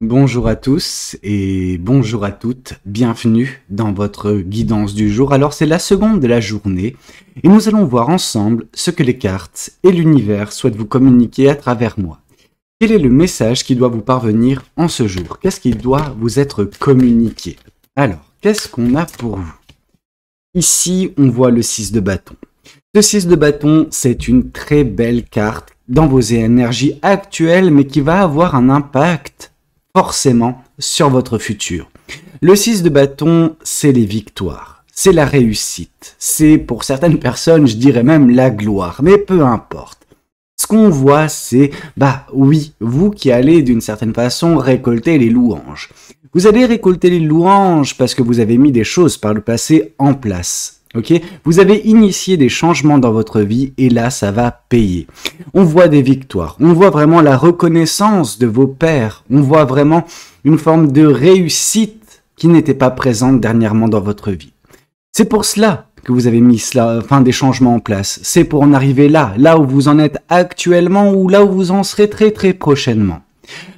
Bonjour à tous et bonjour à toutes, bienvenue dans votre guidance du jour. Alors c'est la seconde de la journée et nous allons voir ensemble ce que les cartes et l'univers souhaitent vous communiquer à travers moi. Quel est le message qui doit vous parvenir en ce jour? Qu'est-ce qui doit vous être communiqué? Alors, qu'est-ce qu'on a pour vous? Ici, on voit le 6 de bâton. Ce 6 de bâton, c'est une très belle carte dans vos énergies actuelles, mais qui va avoir un impact forcément sur votre futur. Le 6 de bâton, c'est les victoires, c'est la réussite, c'est pour certaines personnes, je dirais même la gloire, mais peu importe. Ce qu'on voit, c'est, oui, vous qui allez d'une certaine façon récolter les louanges. Vous allez récolter les louanges parce que vous avez mis des choses par le passé en place. Ok, vous avez initié des changements dans votre vie et là, ça va payer. On voit des victoires, on voit vraiment la reconnaissance de vos pairs, on voit vraiment une forme de réussite qui n'était pas présente dernièrement dans votre vie. C'est pour cela que vous avez mis des changements en place. C'est pour en arriver là où vous en êtes actuellement ou là où vous en serez très très prochainement.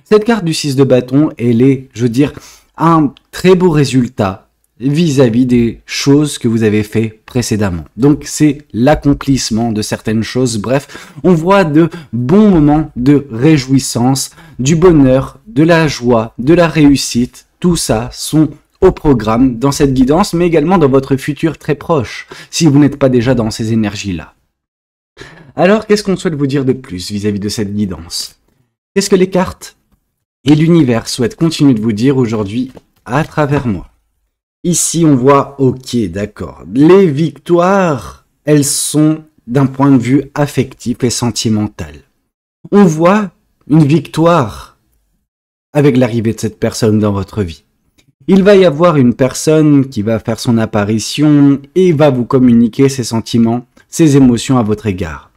Cette carte du 6 de bâton, elle est, je veux dire, un très beau résultat vis-à-vis des choses que vous avez fait précédemment. Donc c'est l'accomplissement de certaines choses. Bref, on voit de bons moments de réjouissance, du bonheur, de la joie, de la réussite. Tout ça sont au programme dans cette guidance, mais également dans votre futur très proche, si vous n'êtes pas déjà dans ces énergies-là. Alors, qu'est-ce qu'on souhaite vous dire de plus vis-à-vis de cette guidance? Qu'est-ce que les cartes et l'univers souhaitent continuer de vous dire aujourd'hui à travers moi? Ici, on voit, ok, d'accord, les victoires, elles sont d'un point de vue affectif et sentimental. On voit une victoire avec l'arrivée de cette personne dans votre vie. Il va y avoir une personne qui va faire son apparition et va vous communiquer ses sentiments, ses émotions à votre égard.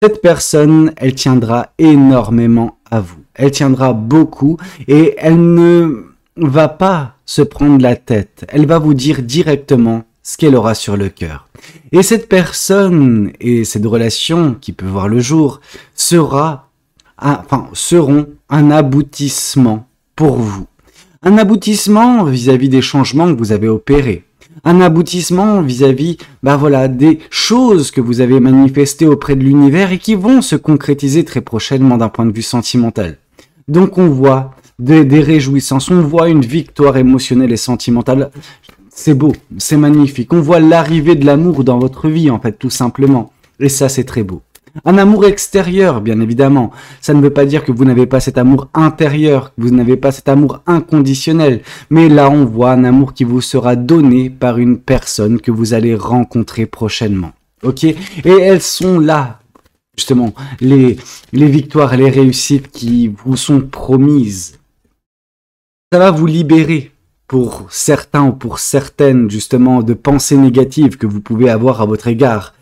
Cette personne, elle tiendra énormément à vous. Elle tiendra beaucoup et elle ne va pas se prendre la tête. Elle va vous dire directement ce qu'elle aura sur le cœur. Et cette personne et cette relation qui peut voir le jour seront un aboutissement pour vous. Un aboutissement vis-à-vis des changements que vous avez opérés. Un aboutissement vis-à-vis des choses que vous avez manifestées auprès de l'univers et qui vont se concrétiser très prochainement d'un point de vue sentimental. Donc on voit des réjouissances, on voit une victoire émotionnelle et sentimentale. C'est beau, c'est magnifique. On voit l'arrivée de l'amour dans votre vie, en fait, tout simplement. Et ça, c'est très beau. Un amour extérieur, bien évidemment. Ça ne veut pas dire que vous n'avez pas cet amour intérieur, que vous n'avez pas cet amour inconditionnel. Mais là, on voit un amour qui vous sera donné par une personne que vous allez rencontrer prochainement. Ok? Et elles sont là, justement, les victoires et les réussites qui vous sont promises. Ça va vous libérer pour certains ou pour certaines, justement, de pensées négatives que vous pouvez avoir à votre égard.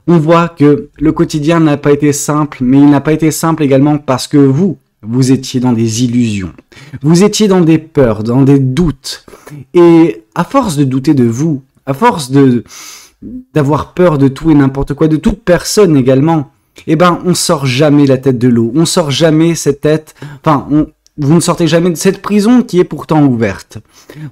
On voit que le quotidien n'a pas été simple, mais il n'a pas été simple également parce que vous étiez dans des illusions. Vous étiez dans des peurs, dans des doutes. Et à force de douter de vous, à force d'avoir peur de tout et n'importe quoi, de toute personne également, on sort jamais la tête de l'eau. On sort jamais cette tête, vous ne sortez jamais de cette prison qui est pourtant ouverte.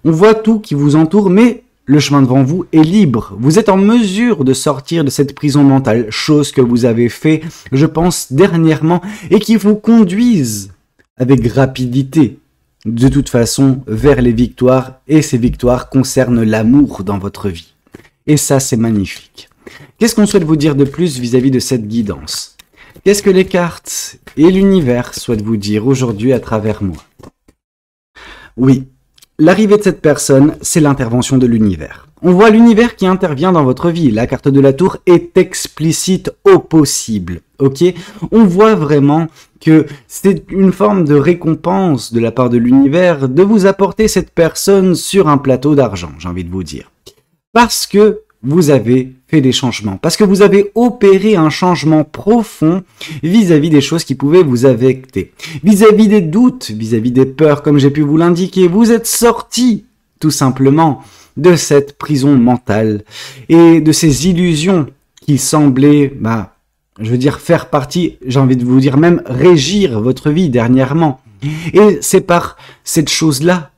On voit tout qui vous entoure, mais le chemin devant vous est libre. Vous êtes en mesure de sortir de cette prison mentale, chose que vous avez fait, je pense, dernièrement, et qui vous conduisent avec rapidité, de toute façon, vers les victoires, et ces victoires concernent l'amour dans votre vie. Et ça, c'est magnifique. Qu'est-ce qu'on souhaite vous dire de plus vis-à-vis de cette guidance? Qu'est-ce que les cartes et l'univers souhaitent vous dire aujourd'hui à travers moi? Oui, l'arrivée de cette personne, c'est l'intervention de l'univers. On voit l'univers qui intervient dans votre vie. La carte de la tour est explicite au possible. Ok? On voit vraiment que c'est une forme de récompense de la part de l'univers de vous apporter cette personne sur un plateau d'argent, j'ai envie de vous dire. Parce que vous avez fait des changements, parce que vous avez opéré un changement profond vis-à-vis des choses qui pouvaient vous affecter, vis-à-vis des doutes, vis-à-vis des peurs, comme j'ai pu vous l'indiquer. Vous êtes sorti, tout simplement, de cette prison mentale et de ces illusions qui semblaient, faire partie, j'ai envie de vous dire même régir votre vie dernièrement. Et c'est par cette chose-là,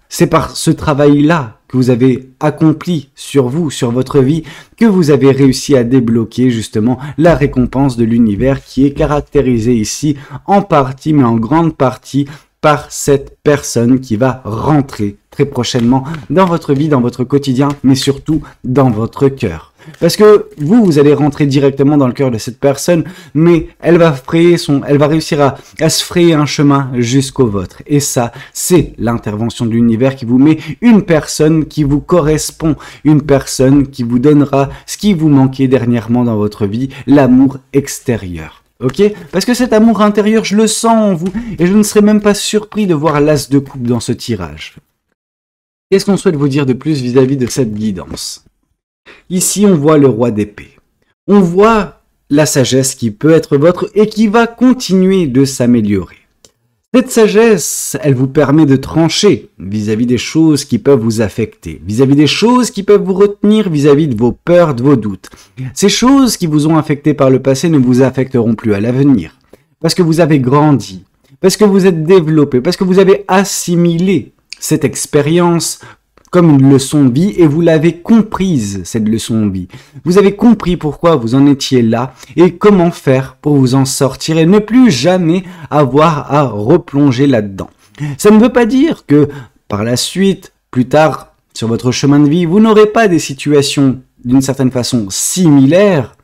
c'est par ce travail-là que vous avez accompli sur vous, sur votre vie, que vous avez réussi à débloquer justement la récompense de l'univers qui est caractérisée ici en partie, mais en grande partie, par cette personne qui va rentrer très prochainement dans votre vie, dans votre quotidien, mais surtout dans votre cœur. Parce que vous allez rentrer directement dans le cœur de cette personne, mais elle va réussir à se frayer un chemin jusqu'au vôtre. Et ça, c'est l'intervention de l'univers qui vous met une personne qui vous correspond, une personne qui vous donnera ce qui vous manquait dernièrement dans votre vie, l'amour extérieur. Ok? Parce que cet amour intérieur, je le sens en vous, et je ne serais même pas surpris de voir l'as de coupe dans ce tirage. Qu'est-ce qu'on souhaite vous dire de plus vis-à-vis de cette guidance? Ici, on voit le roi d'épée. On voit la sagesse qui peut être votre et qui va continuer de s'améliorer. Cette sagesse, elle vous permet de trancher vis-à-vis des choses qui peuvent vous affecter, vis-à-vis des choses qui peuvent vous retenir, vis-à-vis de vos peurs, de vos doutes. Ces choses qui vous ont affecté par le passé ne vous affecteront plus à l'avenir, parce que vous avez grandi, parce que vous êtes développé, parce que vous avez assimilé cette expérience comme une leçon de vie et vous l'avez comprise, cette leçon de vie. Vous avez compris pourquoi vous en étiez là et comment faire pour vous en sortir et ne plus jamais avoir à replonger là-dedans. Ça ne veut pas dire que par la suite, plus tard, sur votre chemin de vie, vous n'aurez pas des situations d'une certaine façon similaires,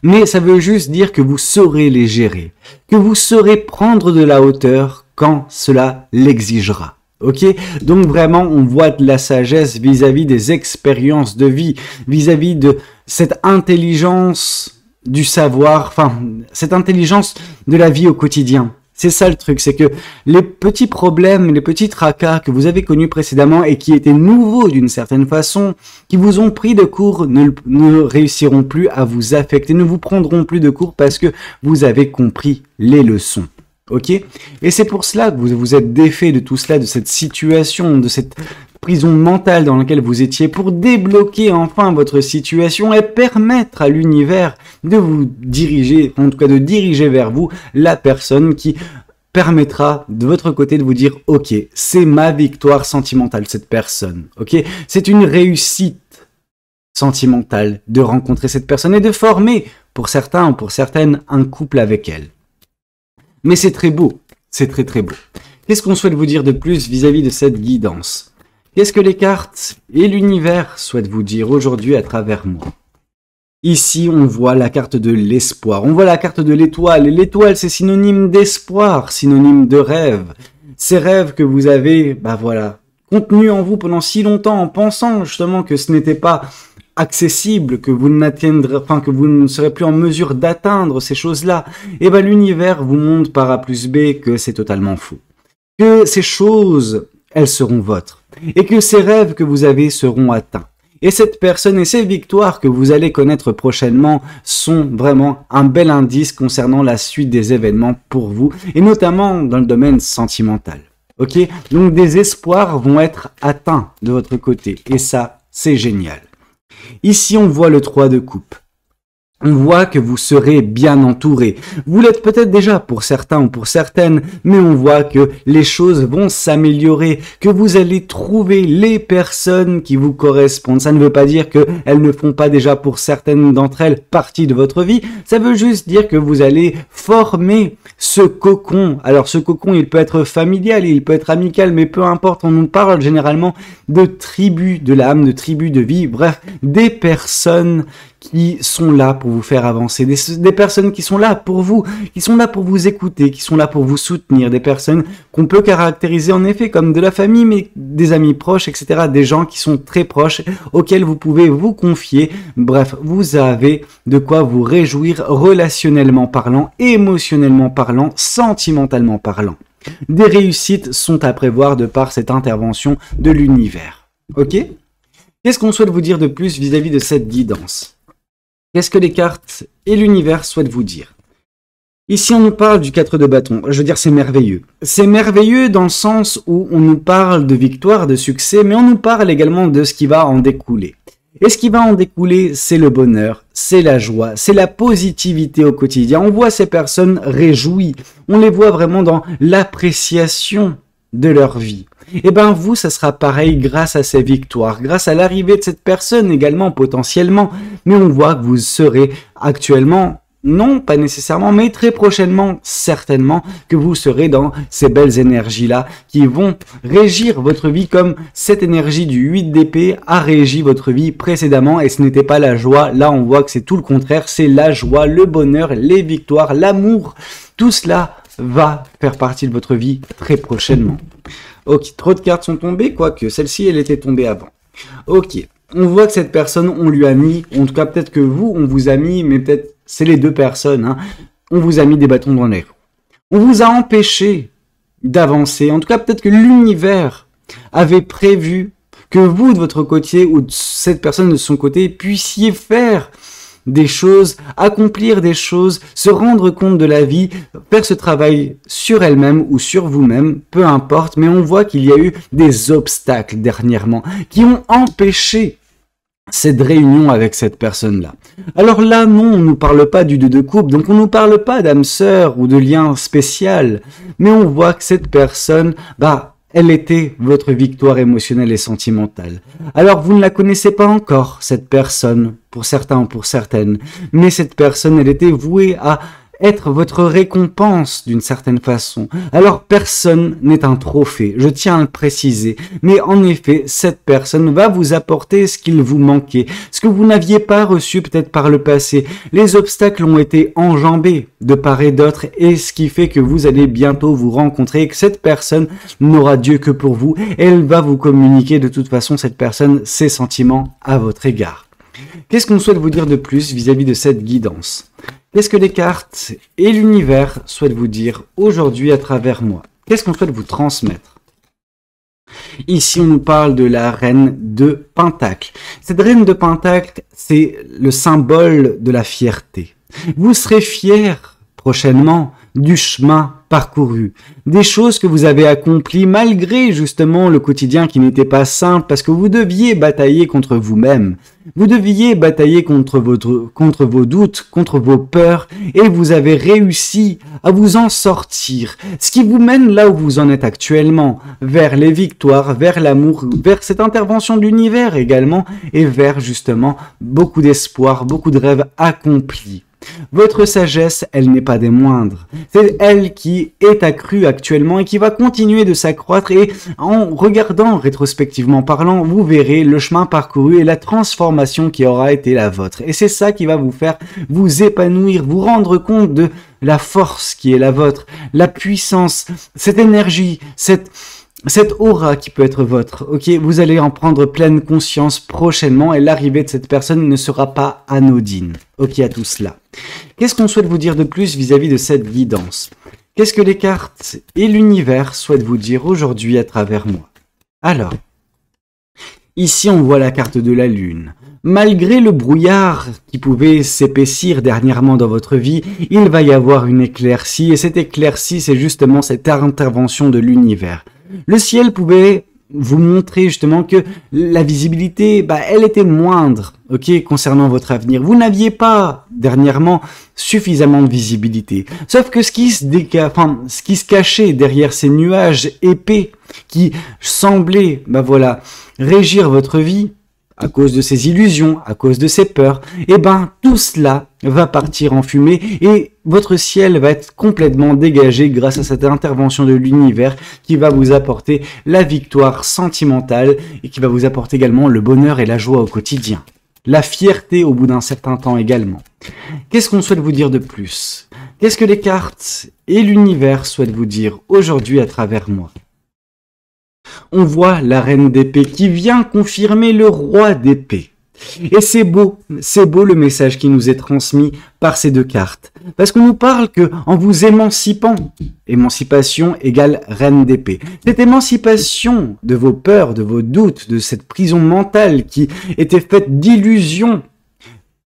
mais ça veut juste dire que vous saurez les gérer, que vous saurez prendre de la hauteur quand cela l'exigera. Ok, donc vraiment, on voit de la sagesse vis-à-vis des expériences de vie, vis-à-vis de cette intelligence du savoir, enfin, cette intelligence de la vie au quotidien. C'est ça le truc, c'est que les petits problèmes, les petits tracas que vous avez connus précédemment et qui étaient nouveaux d'une certaine façon, qui vous ont pris de court, ne réussiront plus à vous affecter, ne vous prendront plus de court parce que vous avez compris les leçons. Ok? Et c'est pour cela que vous vous êtes défait de tout cela, de cette situation, de cette prison mentale dans laquelle vous étiez, pour débloquer enfin votre situation et permettre à l'univers de vous diriger, en tout cas de diriger vers vous la personne qui permettra de votre côté de vous dire « Ok, c'est ma victoire sentimentale, cette personne. Ok, c'est une réussite sentimentale de rencontrer cette personne et de former, pour certains ou pour certaines, un couple avec elle. » Mais c'est très beau, c'est très très beau. Qu'est-ce qu'on souhaite vous dire de plus vis-à-vis de cette guidance? Qu'est-ce que les cartes et l'univers souhaitent vous dire aujourd'hui à travers moi? Ici, on voit la carte de l'espoir, on voit la carte de l'étoile, et l'étoile c'est synonyme d'espoir, synonyme de rêve. Ces rêves que vous avez, contenus en vous pendant si longtemps en pensant justement que ce n'était pas accessible, que vous que vous ne serez plus en mesure d'atteindre ces choses-là, et l'univers vous montre par A plus B que c'est totalement faux. Que ces choses, elles seront vôtres, et que ces rêves que vous avez seront atteints. Et cette personne et ces victoires que vous allez connaître prochainement sont vraiment un bel indice concernant la suite des événements pour vous, et notamment dans le domaine sentimental. Ok? Donc des espoirs vont être atteints de votre côté, et ça, c'est génial. Ici, on voit le 3 de coupe. On voit que vous serez bien entouré. Vous l'êtes peut-être déjà pour certains ou pour certaines, mais on voit que les choses vont s'améliorer, que vous allez trouver les personnes qui vous correspondent. Ça ne veut pas dire qu'elles ne font pas déjà pour certaines d'entre elles partie de votre vie. Ça veut juste dire que vous allez former ce cocon. Alors ce cocon, il peut être familial, il peut être amical, mais peu importe, on nous parle généralement de tribus de l'âme, de tribus de vie, bref, des personnes qui sont là pour vous faire avancer, des personnes qui sont là pour vous, qui sont là pour vous écouter, qui sont là pour vous soutenir, des personnes qu'on peut caractériser en effet comme de la famille, mais des amis proches, etc., des gens qui sont très proches, auxquels vous pouvez vous confier. Bref, vous avez de quoi vous réjouir relationnellement parlant, émotionnellement parlant, sentimentalement parlant. Des réussites sont à prévoir de par cette intervention de l'univers. Ok? Qu'est-ce qu'on souhaite vous dire de plus vis-à-vis de cette guidance? Qu'est-ce que les cartes et l'univers souhaitent vous dire? Ici, on nous parle du 4 de bâton. Je veux dire, c'est merveilleux. C'est merveilleux dans le sens où on nous parle de victoire, de succès, mais on nous parle également de ce qui va en découler. Et ce qui va en découler, c'est le bonheur, c'est la joie, c'est la positivité au quotidien. On voit ces personnes réjouies, on les voit vraiment dans l'appréciation de leur vie. Et ben vous, ça sera pareil grâce à ces victoires, grâce à l'arrivée de cette personne également potentiellement. Mais on voit que vous serez actuellement, non pas nécessairement, mais très prochainement, certainement, que vous serez dans ces belles énergies-là qui vont régir votre vie comme cette énergie du 8 d'épée a régi votre vie précédemment et ce n'était pas la joie. Là, on voit que c'est tout le contraire, c'est la joie, le bonheur, les victoires, l'amour, tout cela va faire partie de votre vie très prochainement. Ok, trop de cartes sont tombées, quoique celle-ci, elle était tombée avant. Ok, on voit que cette personne, on lui a mis, en tout cas peut-être que vous, on vous a mis, mais peut-être c'est les deux personnes, hein, on vous a mis des bâtons dans les roues. On vous a empêché d'avancer, en tout cas peut-être que l'univers avait prévu que vous, de votre côté, ou de cette personne de son côté, puissiez faire des choses, accomplir des choses, se rendre compte de la vie, faire ce travail sur elle-même ou sur vous-même, peu importe, mais on voit qu'il y a eu des obstacles dernièrement qui ont empêché cette réunion avec cette personne-là. Alors là, non, on ne nous parle pas du 2 de coupe, donc on ne nous parle pas d'âme sœur ou de lien spécial, mais on voit que cette personne, elle était votre victoire émotionnelle et sentimentale. Alors vous ne la connaissez pas encore, cette personne, pour certains ou pour certaines, mais cette personne, elle était vouée à être votre récompense d'une certaine façon. Alors personne n'est un trophée, je tiens à le préciser, mais en effet, cette personne va vous apporter ce qu'il vous manquait, ce que vous n'aviez pas reçu peut-être par le passé. Les obstacles ont été enjambés de part et d'autre, et ce qui fait que vous allez bientôt vous rencontrer et que cette personne n'aura Dieu que pour vous, et elle va vous communiquer de toute façon, cette personne, ses sentiments à votre égard. Qu'est-ce qu'on souhaite vous dire de plus vis-à-vis de cette guidance ? Qu'est-ce que les cartes et l'univers souhaitent vous dire aujourd'hui à travers moi? Qu'est-ce qu'on souhaite vous transmettre? Ici, on nous parle de la reine de Pentacle. Cette reine de Pentacle, c'est le symbole de la fierté. Vous serez fier prochainement du chemin parcouru, des choses que vous avez accomplies malgré justement le quotidien qui n'était pas simple parce que vous deviez batailler contre vous-même, vous deviez batailler contre vos doutes, contre vos peurs et vous avez réussi à vous en sortir, ce qui vous mène là où vous en êtes actuellement, vers les victoires, vers l'amour, vers cette intervention de l'univers également et vers justement beaucoup d'espoir, beaucoup de rêves accomplis. Votre sagesse, elle n'est pas des moindres. C'est elle qui est accrue actuellement et qui va continuer de s'accroître et en regardant rétrospectivement parlant, vous verrez le chemin parcouru et la transformation qui aura été la vôtre. Et c'est ça qui va vous faire vous épanouir, vous rendre compte de la force qui est la vôtre, la puissance, cette énergie, cette aura qui peut être votre, ok, vous allez en prendre pleine conscience prochainement et l'arrivée de cette personne ne sera pas anodine, ok, à tout cela. Qu'est-ce qu'on souhaite vous dire de plus vis-à-vis de cette guidance? Qu'est-ce que les cartes et l'univers souhaitent vous dire aujourd'hui à travers moi? Alors, ici on voit la carte de la lune. Malgré le brouillard qui pouvait s'épaissir dernièrement dans votre vie, il va y avoir une éclaircie et cette éclaircie c'est justement cette intervention de l'univers. Le ciel pouvait vous montrer justement que la visibilité, elle était moindre, ok, concernant votre avenir. Vous n'aviez pas, dernièrement, suffisamment de visibilité. Sauf que ce qui se cachait derrière ces nuages épais qui semblaient, régir votre vie, à cause de ces illusions, à cause de ces peurs, tout cela va partir en fumée et votre ciel va être complètement dégagé grâce à cette intervention de l'univers qui va vous apporter la victoire sentimentale et qui va vous apporter également le bonheur et la joie au quotidien. La fierté au bout d'un certain temps également. Qu'est-ce qu'on souhaite vous dire de plus? Qu'est-ce que les cartes et l'univers souhaitent vous dire aujourd'hui à travers moi? On voit la reine d'épée qui vient confirmer le roi d'épée. Et c'est beau le message qui nous est transmis par ces deux cartes. Parce qu'on nous parle que en vous émancipant, émancipation égale reine d'épée. Cette émancipation de vos peurs, de vos doutes, de cette prison mentale qui était faite d'illusions,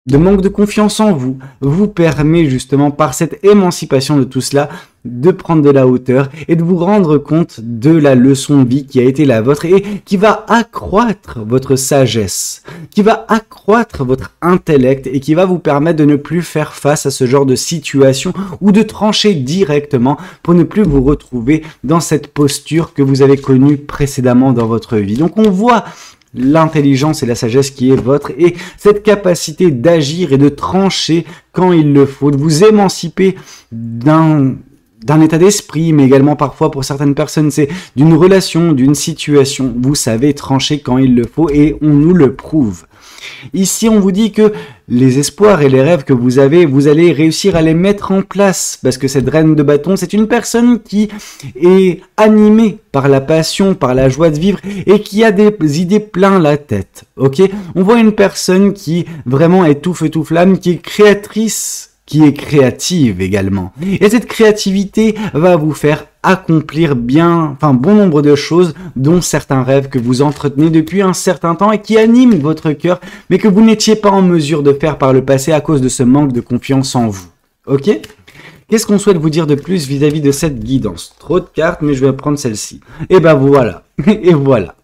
de manque de confiance en vous, vous permet justement par cette émancipation de tout cela de prendre de la hauteur et de vous rendre compte de la leçon de vie qui a été la vôtre et qui va accroître votre sagesse, qui va accroître votre intellect et qui va vous permettre de ne plus faire face à ce genre de situation ou de trancher directement pour ne plus vous retrouver dans cette posture que vous avez connue précédemment dans votre vie. Donc on voit l'intelligence et la sagesse qui est votre et cette capacité d'agir et de trancher quand il le faut, de vous émanciper d'un état d'esprit, mais également parfois pour certaines personnes c'est d'une relation, d'une situation. Vous savez trancher quand il le faut et on nous le prouve. Ici, on vous dit que les espoirs et les rêves que vous avez, vous allez réussir à les mettre en place parce que cette reine de bâton, c'est une personne qui est animée par la passion, par la joie de vivre et qui a des idées plein la tête. Ok, on voit une personne qui vraiment est tout feu tout flamme, qui est créatrice, qui est créative également. Et cette créativité va vous faire accomplir bon nombre de choses, dont certains rêves que vous entretenez depuis un certain temps et qui animent votre cœur, mais que vous n'étiez pas en mesure de faire par le passé à cause de ce manque de confiance en vous. Ok ? Qu'est-ce qu'on souhaite vous dire de plus vis-à-vis de cette guidance? Trop de cartes, mais je vais prendre celle-ci. Et ben voilà. Et voilà.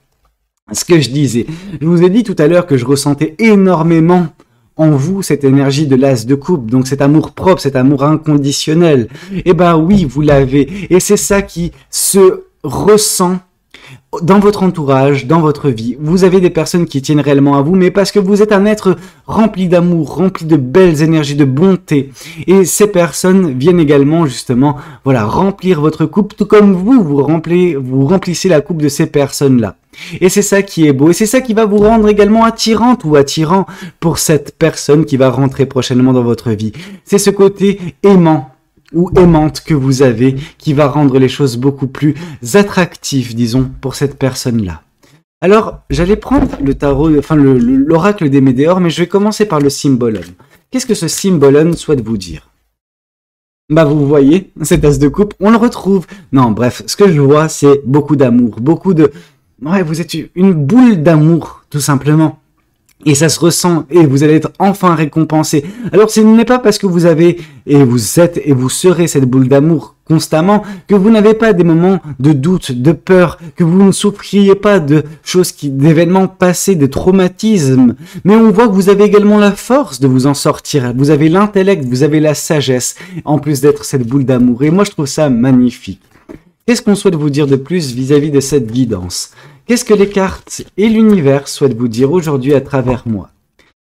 Ce que je disais. Je vous ai dit tout à l'heure que je ressentais énormément en vous cette énergie de l'as de coupe, donc cet amour propre, cet amour inconditionnel. Eh ben oui, vous l'avez. Et c'est ça qui se ressent dans votre entourage, dans votre vie. Vous avez des personnes qui tiennent réellement à vous, mais parce que vous êtes un être rempli d'amour, rempli de belles énergies, de bonté. Et ces personnes viennent également, justement, remplir votre coupe, tout comme vous remplissez la coupe de ces personnes-là. Et c'est ça qui est beau, et c'est ça qui va vous rendre également attirante ou attirant pour cette personne qui va rentrer prochainement dans votre vie. C'est ce côté aimant ou aimante que vous avez qui va rendre les choses beaucoup plus attractives, disons, pour cette personne-là. Alors, j'allais prendre le tarot, l'oracle des Médéors, mais je vais commencer par le Symbolon. Qu'est-ce que ce Symbolon souhaite vous dire ? Bah vous voyez, cet as de coupe, on le retrouve. Non, bref, ce que je vois, c'est beaucoup d'amour, Ouais, vous êtes une boule d'amour, tout simplement. Et ça se ressent, et vous allez être enfin récompensé. Alors ce n'est pas parce que vous avez, et vous êtes, et vous serez cette boule d'amour constamment, que vous n'avez pas des moments de doute, de peur, que vous ne souffriez pas de choses d'événements passés, de traumatismes. Mais on voit que vous avez également la force de vous en sortir. Vous avez l'intellect, vous avez la sagesse, en plus d'être cette boule d'amour. Et moi je trouve ça magnifique. Qu'est-ce qu'on souhaite vous dire de plus vis-à-vis de cette guidance ? Qu'est-ce que les cartes et l'univers souhaitent vous dire aujourd'hui à travers moi ?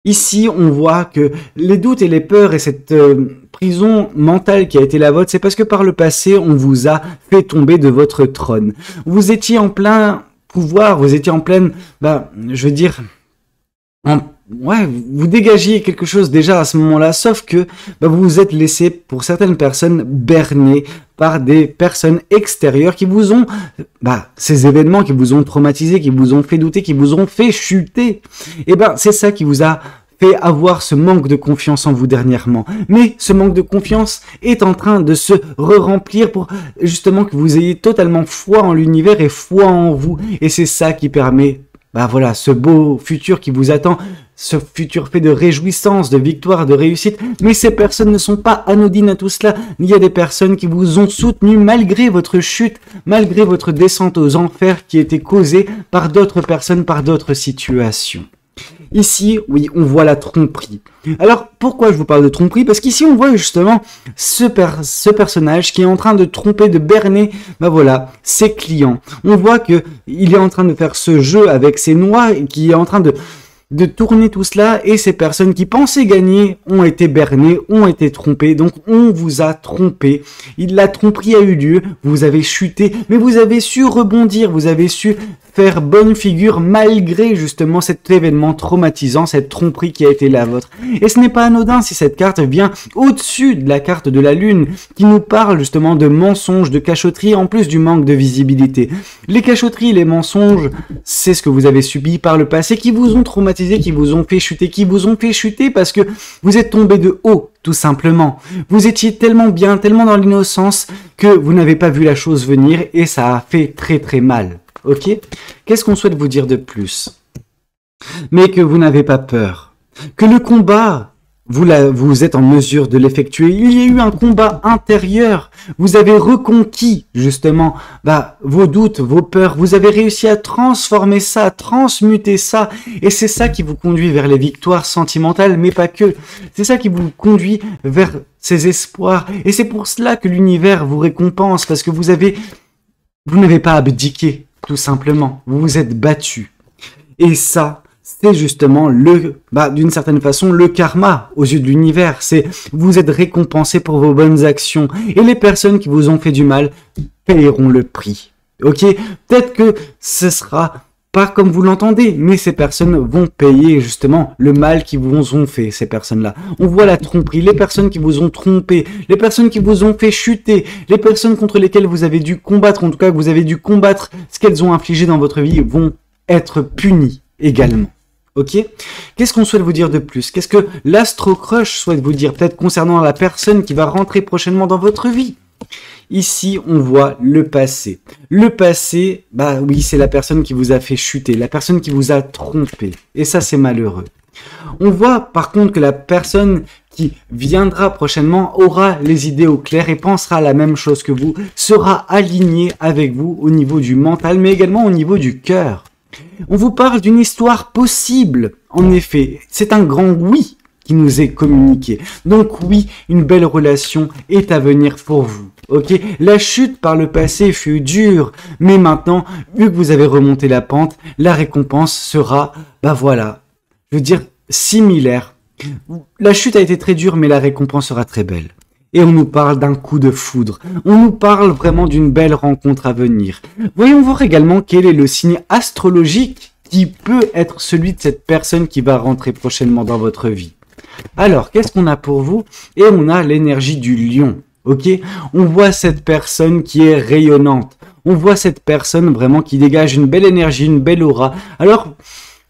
Ici, on voit que les doutes et les peurs et cette prison mentale qui a été la vôtre, c'est parce que par le passé, on vous a fait tomber de votre trône. Vous étiez en plein pouvoir, vous étiez en pleine, vous dégagiez quelque chose déjà à ce moment-là, sauf que vous vous êtes laissé, pour certaines personnes, berner par des personnes extérieures qui vous ont, ces événements qui vous ont traumatisé, qui vous ont fait douter, qui vous ont fait chuter. Et c'est ça qui vous a fait avoir ce manque de confiance en vous dernièrement. Mais ce manque de confiance est en train de se re-remplir pour justement que vous ayez totalement foi en l'univers et foi en vous. Et c'est ça qui permet ce beau futur qui vous attend, ce futur fait de réjouissance, de victoire, de réussite. Mais ces personnes ne sont pas anodines à tout cela. Il y a des personnes qui vous ont soutenu malgré votre chute, malgré votre descente aux enfers qui était causée par d'autres personnes, par d'autres situations. Ici, oui, on voit la tromperie. Alors, pourquoi je vous parle de tromperie ? Parce qu'ici, on voit justement ce personnage qui est en train de tromper, de berner, ses clients. On voit que il est en train de faire ce jeu avec ses noix, qui est en train de tourner tout cela, et ces personnes qui pensaient gagner ont été bernées, ont été trompées, donc on vous a trompé. La tromperie a eu lieu, vous avez chuté, mais vous avez su rebondir, vous avez su faire bonne figure malgré justement cet événement traumatisant, cette tromperie qui a été la vôtre. Et ce n'est pas anodin si cette carte vient au-dessus de la carte de la lune, qui nous parle justement de mensonges, de cachotterie, en plus du manque de visibilité. Les cachotteries, les mensonges, c'est ce que vous avez subi par le passé, qui vous ont traumatisé, qui vous ont fait chuter parce que vous êtes tombé de haut, tout simplement. Vous étiez tellement bien, tellement dans l'innocence, que vous n'avez pas vu la chose venir, et ça a fait très très mal. Ok ? Qu'est-ce qu'on souhaite vous dire de plus ? Mais que vous n'avez pas peur. Que le combat vous êtes en mesure de l'effectuer. Il y a eu un combat intérieur. Vous avez reconquis, justement, vos doutes, vos peurs. Vous avez réussi à transformer ça, à transmuter ça. Et c'est ça qui vous conduit vers les victoires sentimentales, mais pas que. C'est ça qui vous conduit vers ces espoirs. Et c'est pour cela que l'univers vous récompense, parce que vous n'avez pas abdiqué, tout simplement. Vous vous êtes battu. Et ça, c'est justement d'une certaine façon, le karma aux yeux de l'univers. C'est, vous êtes récompensé pour vos bonnes actions. Et les personnes qui vous ont fait du mal paieront le prix. Ok? Peut-être que ce sera pas comme vous l'entendez, mais ces personnes vont payer justement le mal qu'ils vous ont fait, ces personnes-là. On voit la tromperie, les personnes qui vous ont trompé, les personnes qui vous ont fait chuter, les personnes contre lesquelles vous avez dû combattre, en tout cas que vous avez dû combattre ce qu'elles ont infligé dans votre vie, vont être punies également. Ok? Qu'est-ce qu'on souhaite vous dire de plus? Qu'est-ce que l'Astro Crush souhaite vous dire, peut-être concernant la personne qui va rentrer prochainement dans votre vie? Ici, on voit le passé. Le passé, oui, c'est la personne qui vous a fait chuter, la personne qui vous a trompé. Et ça, c'est malheureux. On voit par contre que la personne qui viendra prochainement aura les idées au clair et pensera la même chose que vous, sera alignée avec vous au niveau du mental, mais également au niveau du cœur. On vous parle d'une histoire possible. En effet, c'est un grand oui qui nous est communiqué. Donc oui, une belle relation est à venir pour vous. Ok, la chute par le passé fut dure, mais maintenant, vu que vous avez remonté la pente, la récompense sera, je veux dire, similaire. La chute a été très dure, mais la récompense sera très belle. Et on nous parle d'un coup de foudre. On nous parle vraiment d'une belle rencontre à venir. Voyons voir également quel est le signe astrologique qui peut être celui de cette personne qui va rentrer prochainement dans votre vie. Alors, qu'est-ce qu'on a pour vous? Et on a l'énergie du lion. Ok? On voit cette personne qui est rayonnante. On voit cette personne vraiment qui dégage une belle énergie, une belle aura. Alors,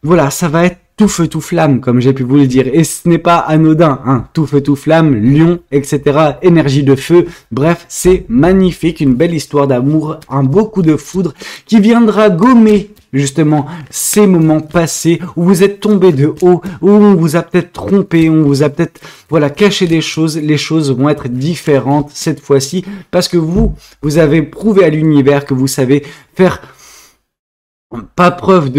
voilà, ça va être tout feu, tout flamme, comme j'ai pu vous le dire. Et ce n'est pas anodin, hein. Tout feu, tout flamme, lion, etc. Énergie de feu. Bref, c'est magnifique. Une belle histoire d'amour, un beau coup de foudre qui viendra gommer justement ces moments passés où vous êtes tombé de haut, où on vous a peut-être trompé, on vous a peut-être caché des choses. Les choses vont être différentes cette fois-ci parce que vous avez prouvé à l'univers que vous savez faire pas preuve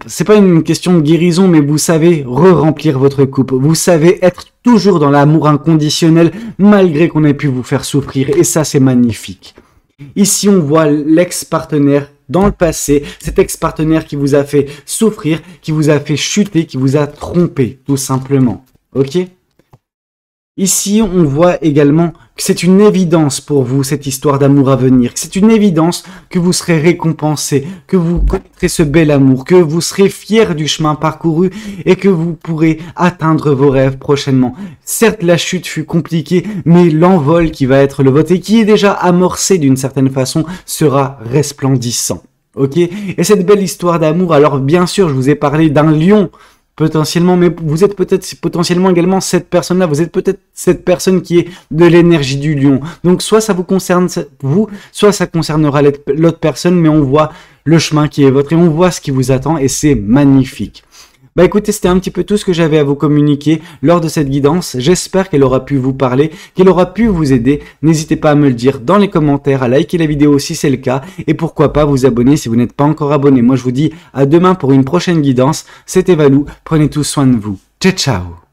c'est pas une question de guérison, mais vous savez re-remplir votre coupe. Vous savez être toujours dans l'amour inconditionnel malgré qu'on ait pu vous faire souffrir et ça c'est magnifique. Ici on voit l'ex-partenaire dans le passé, cet ex-partenaire qui vous a fait souffrir, qui vous a fait chuter, qui vous a trompé, tout simplement. Ok? Ici, on voit également que c'est une évidence pour vous, cette histoire d'amour à venir. C'est une évidence que vous serez récompensé, que vous connaîtrez ce bel amour, que vous serez fier du chemin parcouru et que vous pourrez atteindre vos rêves prochainement. Certes, la chute fut compliquée, mais l'envol qui va être le vôtre et qui est déjà amorcé d'une certaine façon sera resplendissant. Ok? Et cette belle histoire d'amour, alors bien sûr, je vous ai parlé d'un lion, potentiellement, mais vous êtes peut-être potentiellement également cette personne-là, vous êtes peut-être cette personne qui est de l'énergie du lion. Donc soit ça vous concerne vous, soit ça concernera l'autre personne, mais on voit le chemin qui est votre et on voit ce qui vous attend et c'est magnifique. Bah écoutez, c'était un petit peu tout ce que j'avais à vous communiquer lors de cette guidance. J'espère qu'elle aura pu vous parler, qu'elle aura pu vous aider. N'hésitez pas à me le dire dans les commentaires, à liker la vidéo si c'est le cas. Et pourquoi pas vous abonner si vous n'êtes pas encore abonné. Moi je vous dis à demain pour une prochaine guidance. C'était Valou, prenez tous soin de vous. Ciao ciao.